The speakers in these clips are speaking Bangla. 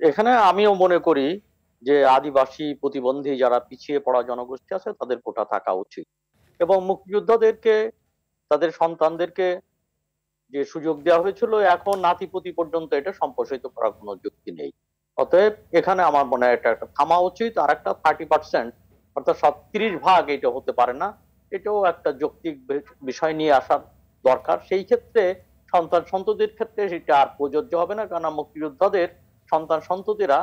এখানে আমিও মনে করি যে আদিবাসী প্রতিবন্ধী যারা পিছিয়ে পড়া জনগোষ্ঠী আছে তাদের কোটা থাকা উচিত, এবং মুক্তিযোদ্ধাদেরকে তাদের সন্তানদেরকে যে সুযোগ দেওয়া হয়েছিল এখন নাতিপুতি পর্যন্ত এটা সম্প্রসারিত করার কোনো যুক্তি নেই। অতএব এখানে আমার মনে হয় এটা একটা থামা উচিত, আর একটা 30%, অর্থাৎ 37 ভাগ এটা হতে পারে না। এটাও একটা যৌক্তিক বিষয় নিয়ে আসার দরকার। সেই ক্ষেত্রে সন্তান সন্ততির ক্ষেত্রে সেটা আর প্রযোজ্য হবে না, কারণ মুক্তিযোদ্ধাদের সন্তান সন্ততিরা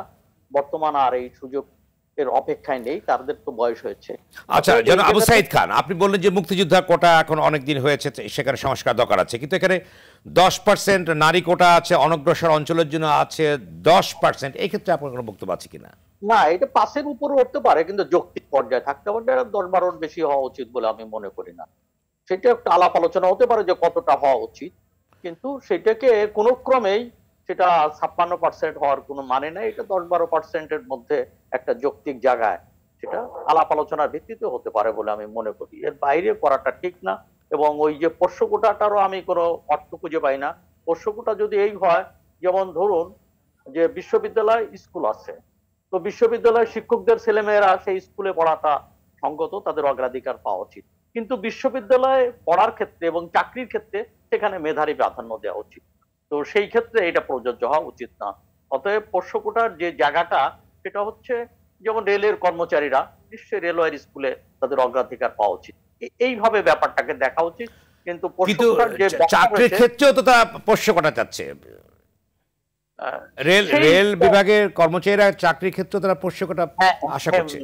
বর্তমান আর এই সুযোগ এর অপেক্ষায় নেই, তাদের তো বয়স হয়েছে। আচ্ছা, অতএব এই যেন আবু জায়গাতে সাইদ খান, আপনি বললেন যে মুক্তিযোদ্ধা কোটা এখন অনেক দিন হয়েছে, সেখানে সংস্কার দরকার আছে, কিন্তু এখানে 10% নারী কোটা আছে, অনগ্রসর অঞ্চলের জন্য আছে 10%। এই ক্ষেত্রে আপনার কোনো বক্তব্য আছে কিনা? না, এটা পাশের উপরে উঠতে পারে, কিন্তু যৌক্তিক পর্যায়ে থাকতে পারে। এটা 10-12 বেশি হওয়া উচিত বলে আমি মনে করি না। সেটা একটা আলাপ আলোচনা হতে পারে যে কতটা হওয়া উচিত, কিন্তু সেটাকে কোনো ক্রমেই সেটা 56% হওয়ার কোনো মানে নেই। এটা 10-12%-এর মধ্যে একটা যৌক্তিক জায়গায় সেটা আলাপ আলোচনার ভিত্তিতে হতে পারে বলে আমি মনে করি। এর বাইরে করাটা ঠিক না। এবং ওই যে পোষ্য কোটাটারও আমি কোনো অর্থ খুঁজে পাই না। পোষ্য কোটা যদি এই হয়, যেমন ধরুন যে বিশ্ববিদ্যালয় স্কুল আছে, তো বিশ্ববিদ্যালয়ের শিক্ষকদের ছেলেমেয়েরা সেই স্কুলে পড়াটা সঙ্গত, তাদের অগ্রাধিকার পাওয়া উচিত। কিন্তু বিশ্ববিদ্যালয়ে পড়ার ক্ষেত্রে এবং চাকরির ক্ষেত্রে সেখানে মেধারী প্রাধান্য দেওয়া উচিত। তো সেই ক্ষেত্রে এটা প্রযোজ্য হওয়া উচিত না। অতএব পোষ্য কোটার যে জায়গাটা সেটা হচ্ছে, যেমন রেলের কর্মচারীরা নিশ্চয়ই রেলওয়ের স্কুলে তাদের অগ্রাধিকার পাওয়া উচিত। এইভাবে ব্যাপারটাকে দেখা উচিত। কিন্তু পোষ্য কিন্তু কোটার যে চাকরির ক্ষেত্রেও তো তা পোষ্য কোটা চাচ্ছে। রেল সেই রেল বিভাগের কর্মচারীরা চাকরির ক্ষেত্রে তারা পোষ্য কোটা আশা করছে।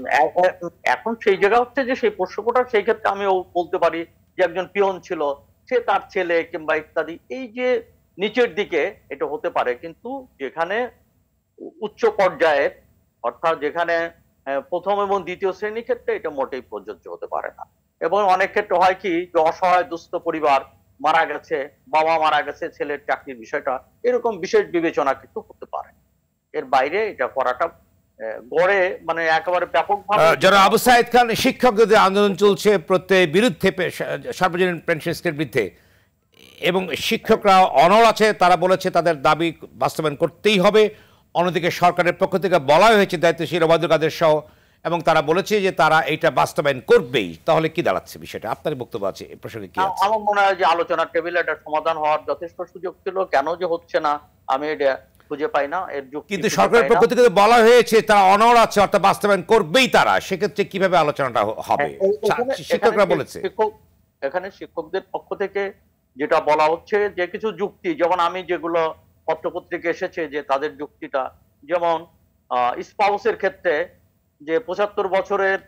এখন সেই জায়গা হচ্ছে যে সেই পোষ্য কোটা, সেই ক্ষেত্রে আমিও বলতে পারি যে একজন পিয়ন ছিল, সে তার ছেলে কিংবা ইত্যাদি, এই যে নিচের দিকে এটা হতে পারে। কিন্তু যেখানে উচ্চ পর্যায়ের, অর্থাৎ যেখানে প্রথম এবং দ্বিতীয় শ্রেণীর ক্ষেত্রে এটা মোটেই প্রযোজ্য হতে পারে না। এবং অনেক ক্ষেত্রে হয় কি, যে অসহায় দুস্থ পরিবার, মারা গেছে, বাবা মারা গেছে, ছেলের চাকরির বিষয়টা, এরকম বিশেষ বিবেচনা কিন্তু হতে পারে। এর বাইরে এটা করাটা গড়ে মানে একেবারে ব্যাপকভাবে। যারা আবু সাইদ খান, শিক্ষকদের আন্দোলন চলছে প্রত্যেক বিরুদ্ধে, সার্বজনীন পেনশন স্কিমের বিরুদ্ধে, এবং শিক্ষকরা অনড় আছে, তারা বলেছে তাদের দাবি বাস্তবায়ন করতেই হবে। অন্যদিকে সরকারের পক্ষ থেকে বলা হয়েছে দায়িত্বশীল ওবায়দুল কাদের সহ, এবং তারা বলেছে যে তারা এইটা বাস্তবায়ন করবেই। তাহলে কি দাঁড়াচ্ছে বিষয়টা? আপনার বক্তব্য আছে এই প্রসঙ্গে কি আছে? আমার মনে হয় যে আলোচনার টেবিলে এটা সমাধান হওয়ার যথেষ্ট সুযোগ ছিল, কেন যে হচ্ছে না আমি এটা খুঁজে পাই না, এর যুক্তি কিন্তু খুঁজে সরকারের পাই না। পক্ষ থেকে বলা হয়েছে তারা অনড় আছে, অর্থাৎ বাস্তবায়ন করবেই তারা। সেক্ষেত্রে কিভাবে আলোচনাটা হবে? শিক্ষকরা বলেছে। এখানে শিক্ষকদের পক্ষ থেকে যেটা বলা হচ্ছে যে কিছু যুক্তি, যেমন আমি যেগুলো পত্রপত্রিকা এসেছে যে তাদের যুক্তিটা, যেমন স্পাউসের ক্ষেত্রে যে 75 বছরের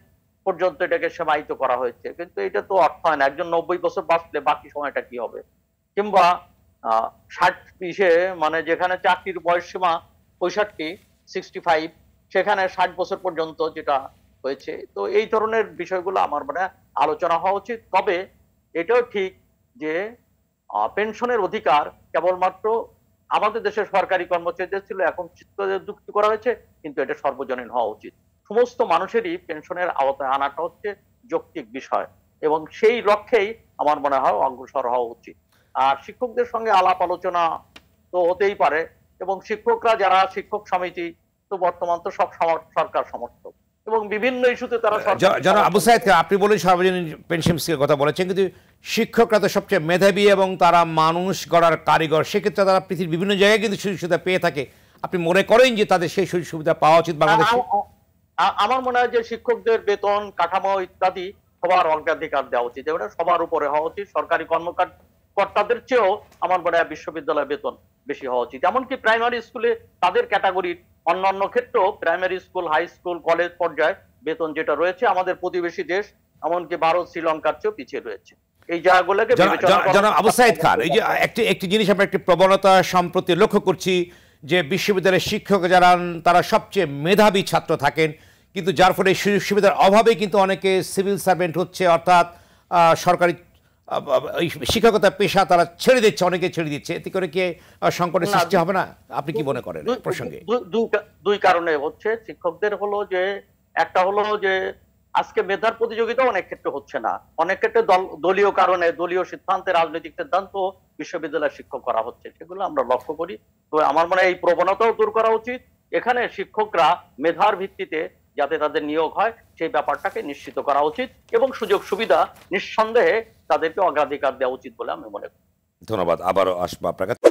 পর্যন্ত এটাকে সীমায়িত করা হয়েছে, কিন্তু এটা তো অর্থ হয় না। একজন 90 বছর বাঁচলে বাকি সময়টা কি হবে? কিংবা 60 মানে যেখানে চাকরির বয়স সীমা 65 সেখানে 60 বছর পর্যন্ত যেটা হয়েছে। তো এই ধরনের বিষয়গুলো আমার মানে আলোচনা হওয়া উচিত। তবে এটাও ঠিক যে পেনশনের অধিকার কেবলমাত্র আমাদের দেশের সরকারি কর্মচারীদের ছিল, এখন শিক্ষকদের যুক্ত করা হয়েছে, কিন্তু এটা সর্বজনীন হওয়া উচিত। সমস্ত মানুষেরই পেনশনের আওতায় আনাটা হচ্ছে যৌক্তিক বিষয়, এবং সেই লক্ষ্যেই আমার মনে হয় অগ্রসর হওয়া উচিত। আর শিক্ষকদের সঙ্গে আলাপ আলোচনা তো হতেই পারে, এবং শিক্ষকরা যারা শিক্ষক সমিতি, তো বর্তমান তো সব সরকার সমর্থক, এবং বিভিন্ন ইস্যুতে তারা যারা আবু সাইদ খান, আপনি বলেন সার্বজনীন পেনশন স্কিমের কথা বলেছেন, কিন্তু শিক্ষকরা তো সবচেয়ে মেধাবী এবং তারা মানুষ গড়ার কারিগর। সেক্ষেত্রে তারা পৃথিবীর বিভিন্ন জায়গায় কিন্তু সুযোগ সুবিধা পেয়ে থাকে। আপনি মনে করেন যে তাদের সেই সুযোগ সুবিধা পাওয়া উচিত বাংলাদেশে? আমার মনে হয় যে শিক্ষকদের বেতন কাঠামো ইত্যাদি সবার অগ্রাধিকার দেওয়া উচিত, এটা সবার উপরে হওয়া উচিত। সরকারি কর্মকর্তাদের চেয়েও আমার মনে হয় বিশ্ববিদ্যালয় বেতন বেশি হওয়া উচিত। এমনকি প্রাইমারি স্কুলে তাদের ক্যাটাগরির অন্যান্য ক্ষেত্রেও, primary school, high school, college পর্যায়ে বেতন যেটা রয়েছে আমাদের প্রতিবেশী দেশ, এমনকি ভারত, শ্রীলঙ্কার চেয়েও পিছিয়ে রয়েছে। এই জায়গাগুলোকে জনাব আবু সাইদ খান, এই যে একটি জিনিস আমরা একটি প্রবণতা সম্প্রতি লক্ষ্য করছি, যে বিশ্ববিদ্যালয়ের শিক্ষক যারা তারা সবচেয়ে মেধাবী ছাত্র থাকেন, কিন্তু যার ফলে সুযোগ সুবিধার অভাবে কিন্তু অনেকে সিভিল সার্ভেন্ট হচ্ছে, অর্থাৎ সরকারি শিক্ষকতা পেশা তারা ছেড়ে দিচ্ছে, অনেকে ছেড়ে দিচ্ছে। এতে করে কি সংকটের সৃষ্টি হবে না? আপনি কি মনে করেন প্রসঙ্গে? দুই কারণে হচ্ছে। শিক্ষকদের হলো যে, একটা হলো যে আজকে মেধার প্রতিযোগিতা অনেক ক্ষেত্রে হচ্ছে না, অনেক ক্ষেত্রে দলীয় কারণে, দলীয় সিদ্ধান্তে, রাজনৈতিক সিদ্ধান্ত বিশ্ববিদ্যালয় শিক্ষক করা হচ্ছে, সেগুলো আমরা লক্ষ্য করি। তো আমার মনে হয় এই প্রবণতাও দূর করা উচিত। এখানে শিক্ষকরা মেধার ভিত্তিতে যাতে তাদের নিয়োগ হয় সেই ব্যাপারটাকে নিশ্চিত করা উচিত এবং সুযোগ সুবিধা নিঃসন্দেহে তাদেরকে অগ্রাধিকার দেওয়া উচিত বলে আমি মনে করি। ধন্যবাদ, আবারও আসবো আপনার কাছে।